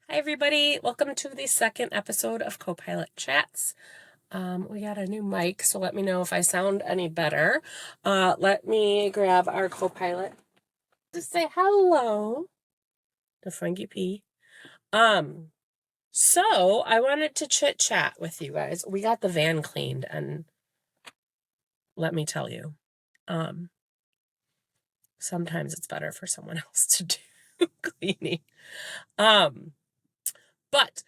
Hi, everybody. Welcome to the second episode of Copilot Chats. We got a new mic, so let me know if I sound any better. Let me grab our Copilot to say hello to Frankie P. So I wanted to chit chat with you guys. We got the van cleaned, and let me tell you, sometimes it's better for someone else to do cleaning. But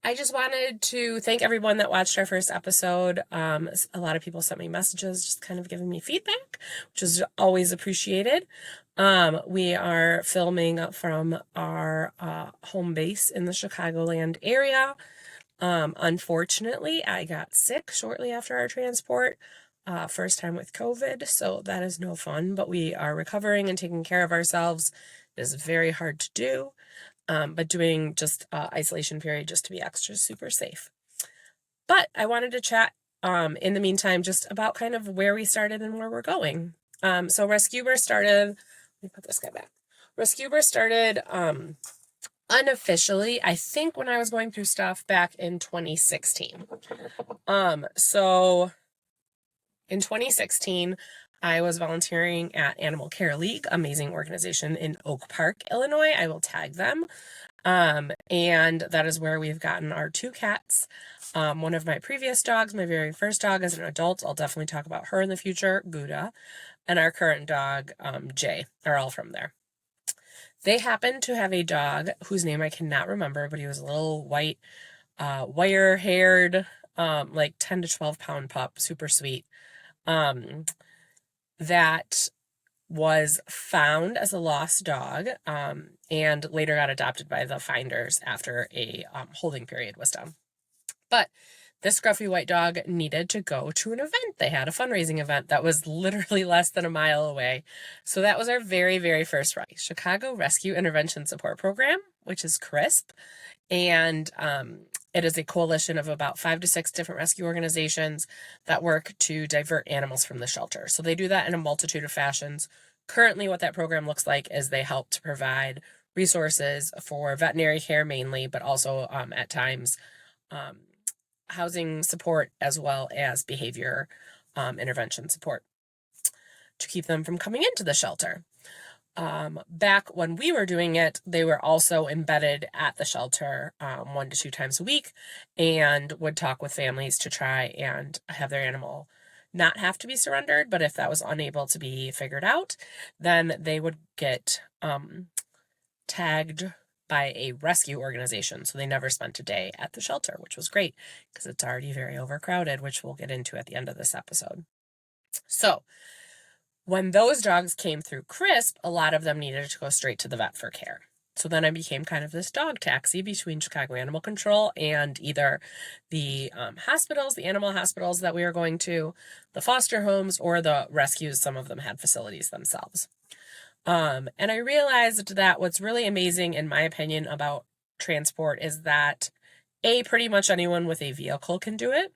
I just wanted to thank everyone that watched our first episode. A lot of people sent me messages just kind of giving me feedback, which is always appreciated. We are filming from our home base in the Chicagoland area. Unfortunately, I got sick shortly after our transport, first time with COVID, so that is no fun, but we are recovering and taking care of ourselves. It is very hard to do. But doing just isolation period just to be extra super safe. But I wanted to chat in the meantime just about kind of where we started and where we're going. So Rescueber started, let me put this guy back. Rescueber started unofficially, I think, when I was going through stuff back in 2016. So in 2016, I was volunteering at Animal Care League, amazing organization in Oak Park, Illinois. I will tag them. And that is where we've gotten our two cats. One of my previous dogs, my very first dog as an adult, I'll definitely talk about her in the future, Gouda, and our current dog, Jay, are all from there. They happened to have a dog whose name I cannot remember, but he was a little white, wire-haired, like 10 to 12 pound pup, super sweet. That was found as a lost dog, and later got adopted by the finders after a holding period was done. But this scruffy white dog needed to go to an event. They had a fundraising event that was literally less than a mile away. So that was our very, very first Chicago Rescue Intervention Support Program, which is CRISP. And it is a coalition of about 5 to 6 different rescue organizations that work to divert animals from the shelter. So they do that in a multitude of fashions. Currently, what that program looks like is they help to provide resources for veterinary care mainly, but also at times housing support as well as behavior intervention support to keep them from coming into the shelter. Back when we were doing it, they were also embedded at the shelter 1 to 2 times a week and would talk with families to try and have their animal not have to be surrendered. But if that was unable to be figured out, then they would get tagged by a rescue organization. So they never spent a day at the shelter, which was great because it's already very overcrowded, which we'll get into at the end of this episode. So when those dogs came through CRISP, a lot of them needed to go straight to the vet for care. So then I became kind of this dog taxi between Chicago Animal Control and either the hospitals, the animal hospitals that we were going to, the foster homes, or the rescues. Some of them had facilities themselves. And I realized that what's really amazing, in my opinion, about transport is that pretty much anyone with a vehicle can do it.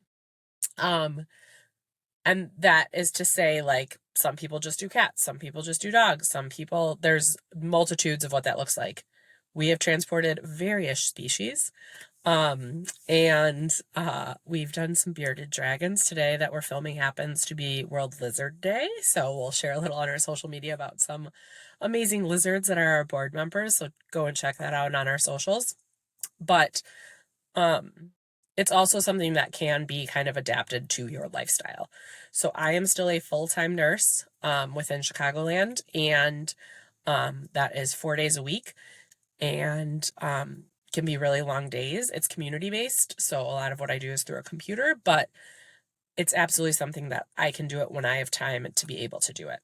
And that is to say, like, some people just do cats, some people just do dogs, some people, there's multitudes of what that looks like. We have transported various species. And we've done some bearded dragons today that we're filming happens to be World Lizard Day. So we'll share a little on our social media about some amazing lizards that are our board members. So go and check that out on our socials. But it's also something that can be kind of adapted to your lifestyle. So I am still a full-time nurse within Chicagoland, and that is 4 days a week, and can be really long days. It's community-based, so a lot of what I do is through a computer, but it's absolutely something that I can do it when I have time to be able to do it.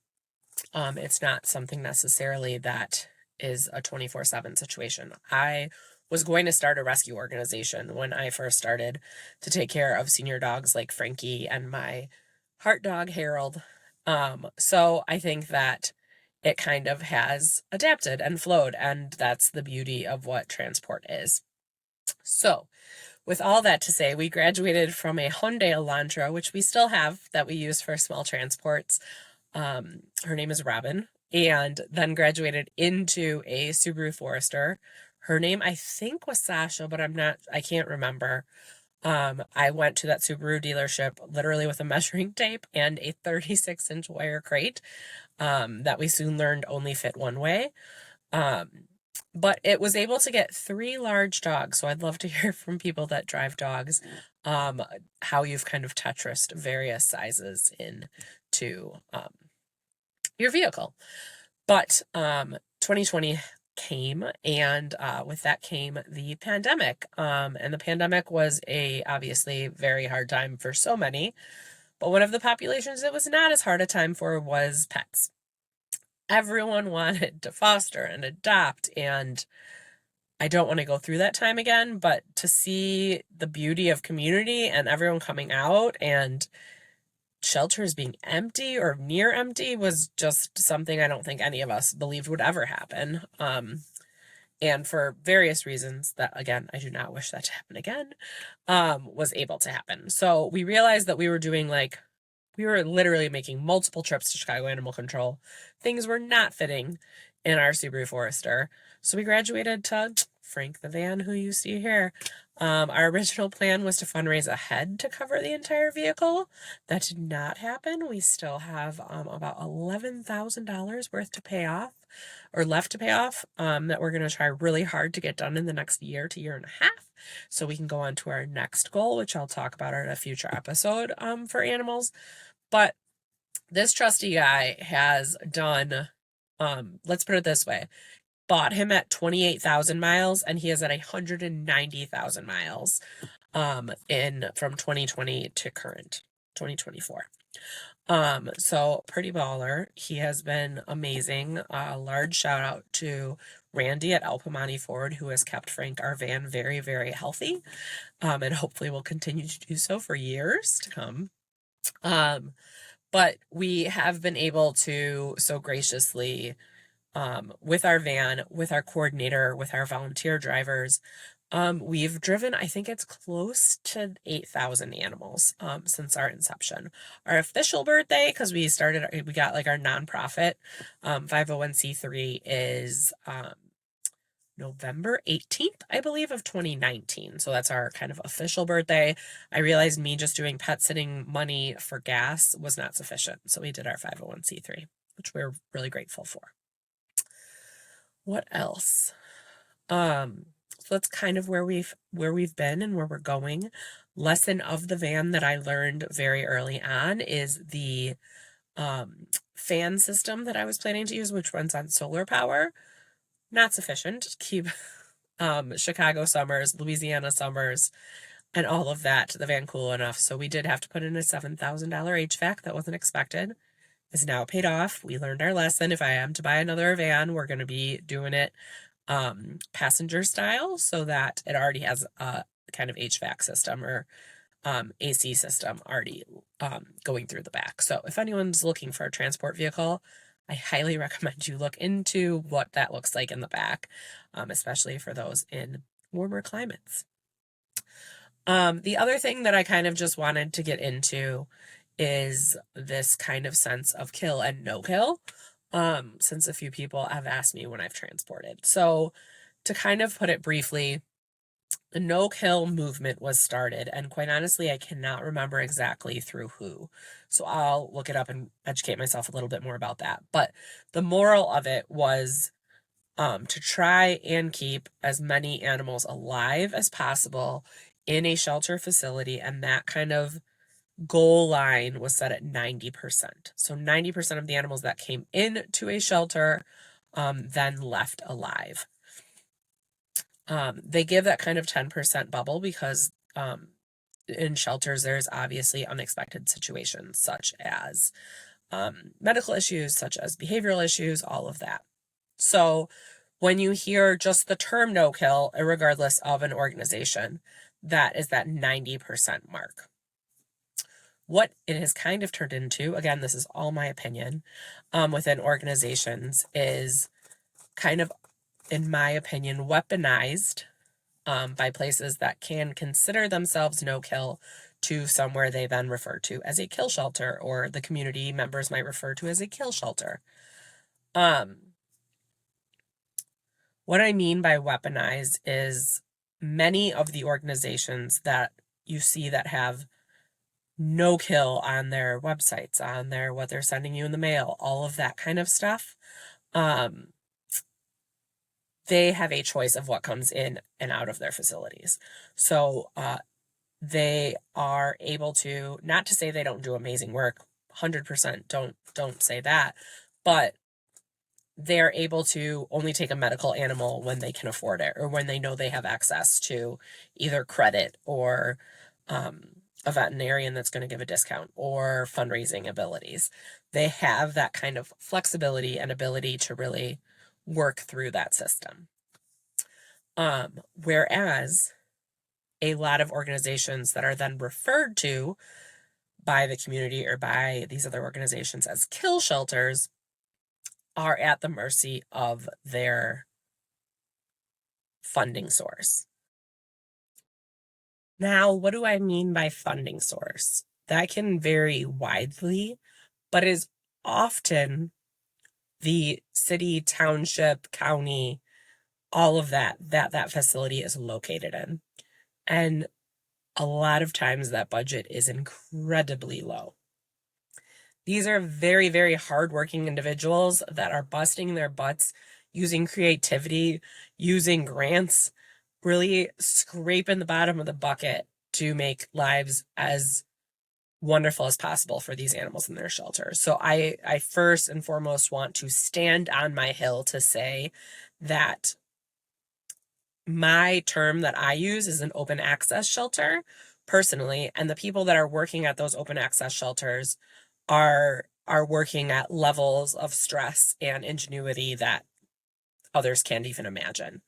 It's not something necessarily that is a 24/7 situation. I was going to start a rescue organization when I first started to take care of senior dogs like Frankie and my heart dog, Harold. So I think that it kind of has adapted and flowed, and that's the beauty of what transport is. So with all that to say, we graduated from a Hyundai Elantra, which we still have, that we use for small transports. Her name is Robin, and then graduated into a Subaru Forester. Her name, I think, was Sasha, but I can't remember. I went to that Subaru dealership literally with a measuring tape and a 36-inch wire crate that we soon learned only fit one way. But it was able to get 3 large dogs. So I'd love to hear from people that drive dogs, how you've kind of Tetrised various sizes into your vehicle. But 2020 came, and with that came the pandemic. And the pandemic was obviously very hard time for so many. But one of the populations it was not as hard a time for was pets. Everyone wanted to foster and adopt, and I don't want to go through that time again, but to see the beauty of community and everyone coming out and shelters being empty or near empty was just something I don't think any of us believed would ever happen. And for various reasons that, again, I do not wish that to happen again, was able to happen. So we realized that we were literally making multiple trips to Chicago Animal Control. Things were not fitting in our Subaru Forester. So we graduated to Frank the van, who you see here. Our original plan was to fundraise ahead to cover the entire vehicle. That did not happen. We still have about $11,000 worth to pay off, or left to pay off, that we're going to try really hard to get done in the next year to year and a half, so we can go on to our next goal, which I'll talk about in a future episode for animals. But this trusty guy has done, let's put it this way, bought him at 28,000 miles, and he is at 190,000 miles from 2020 to current 2024. So pretty baller. He has been amazing. A large shout out to Randy at Alpamani Ford, who has kept Frank, our van, very, very healthy, and hopefully will continue to do so for years to come. But we have been able to so graciously, with our van, with our coordinator, with our volunteer drivers, we've driven, I think it's close to 8,000 animals since our inception. Our official birthday, because we got like our nonprofit 501c3 is November 18th, I believe, of 2019. So that's our kind of official birthday. I realized me just doing pet sitting money for gas was not sufficient. So we did our 501c3, which we're really grateful for. What else? So that's kind of where we've been and where we're going. Lesson of the van that I learned very early on is the fan system that I was planning to use, which runs on solar power. Not sufficient to keep Chicago summers, Louisiana summers, and all of that, the van cool enough. So we did have to put in a $7,000 HVAC. That wasn't expected. Is now paid off. We learned our lesson. If I am to buy another van, we're going to be doing it passenger style, so that it already has a kind of HVAC system or AC system already going through the back. So if anyone's looking for a transport vehicle, I highly recommend you look into what that looks like in the back, especially for those in warmer climates. The other thing that I kind of just wanted to get into is this kind of sense of kill and no kill, since a few people have asked me when I've transported. So to kind of put it briefly, the no kill movement was started, and quite honestly, I cannot remember exactly through who. So I'll look it up and educate myself a little bit more about that. But the moral of it was to try and keep as many animals alive as possible in a shelter facility, and that kind of goal line was set at 90%. So 90% of the animals that came into a shelter then left alive. They give that kind of 10% bubble because in shelters there's obviously unexpected situations such as medical issues, such as behavioral issues, all of that. So when you hear just the term no kill, regardless of an organization, that is that 90% mark. What it has kind of turned into, again, this is all my opinion, within organizations is kind of, in my opinion, weaponized by places that can consider themselves no kill to somewhere they then refer to as a kill shelter, or the community members might refer to as a kill shelter. What I mean by weaponize is many of the organizations that you see that have no kill on their websites, on their what they're sending you in the mail, all of that kind of stuff. Um, they have a choice of what comes in and out of their facilities. So they are able to, not to say they don't do amazing work, 100% don't say that, but they're able to only take a medical animal when they can afford it or when they know they have access to either credit or a veterinarian that's going to give a discount or fundraising abilities. They have that kind of flexibility and ability to really work through that system. Whereas a lot of organizations that are then referred to by the community or by these other organizations as kill shelters are at the mercy of their funding source. Now, what do I mean by funding source? That can vary widely, but is often the city, township, county, all of that facility is located in. And a lot of times that budget is incredibly low. These are very, very hardworking individuals that are busting their butts using creativity, using grants, really scraping the bottom of the bucket to make lives as wonderful as possible for these animals in their shelters. So I first and foremost want to stand on my hill to say that my term that I use is an open access shelter personally, and the people that are working at those open access shelters are working at levels of stress and ingenuity that others can't even imagine.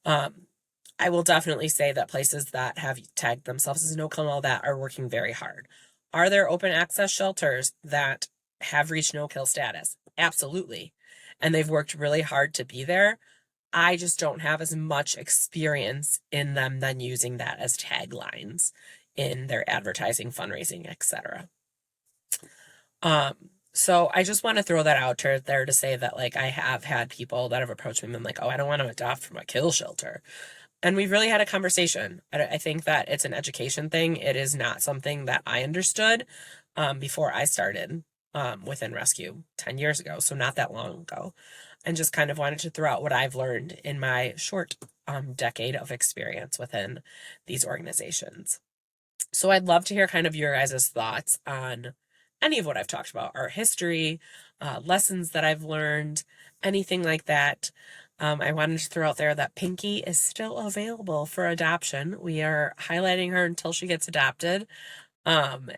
I will definitely say that places that have tagged themselves as no kill and all that are working very hard. Are there open access shelters that have reached no kill status? Absolutely. And they've worked really hard to be there. I just don't have as much experience in them than using that as taglines in their advertising, fundraising, etc. So I just want to throw that out there to say that like I have had people that have approached me and been like, oh, I don't want to adopt from a kill shelter. And we've really had a conversation. I think that it's an education thing. It is not something that I understood before I started within rescue 10 years ago, so not that long ago. And just kind of wanted to throw out what I've learned in my short decade of experience within these organizations. So I'd love to hear kind of your guys' thoughts on any of what I've talked about, our history, lessons that I've learned, anything like that. I wanted to throw out there that Pinky is still available for adoption. We are highlighting her until she gets adopted. I'm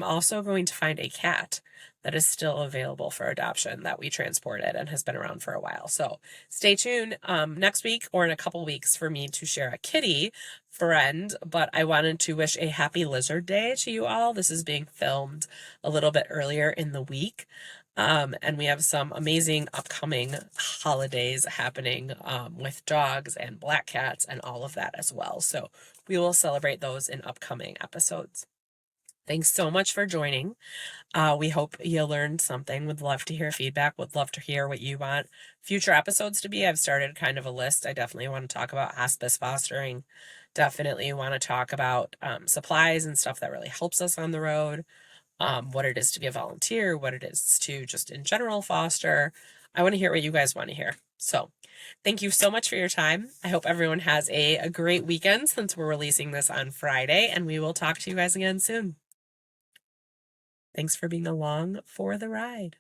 also going to find a cat that is still available for adoption that we transported and has been around for a while. So stay tuned next week or in a couple weeks for me to share a kitty friend. But I wanted to wish a happy Lizard Day to you all. This is being filmed a little bit earlier in the week. And we have some amazing upcoming holidays happening with dogs and black cats and all of that as well. So we will celebrate those in upcoming episodes. Thanks so much for joining. We hope you learned something. Would love to hear feedback. Would love to hear what you want future episodes to be. I've started kind of a list. I definitely want to talk about hospice fostering. Definitely want to talk about supplies and stuff that really helps us on the road. What it is to be a volunteer, what it is to just in general foster. I want to hear what you guys want to hear. So thank you so much for your time. I hope everyone has a great weekend since we're releasing this on Friday, and we will talk to you guys again soon. Thanks for being along for the ride.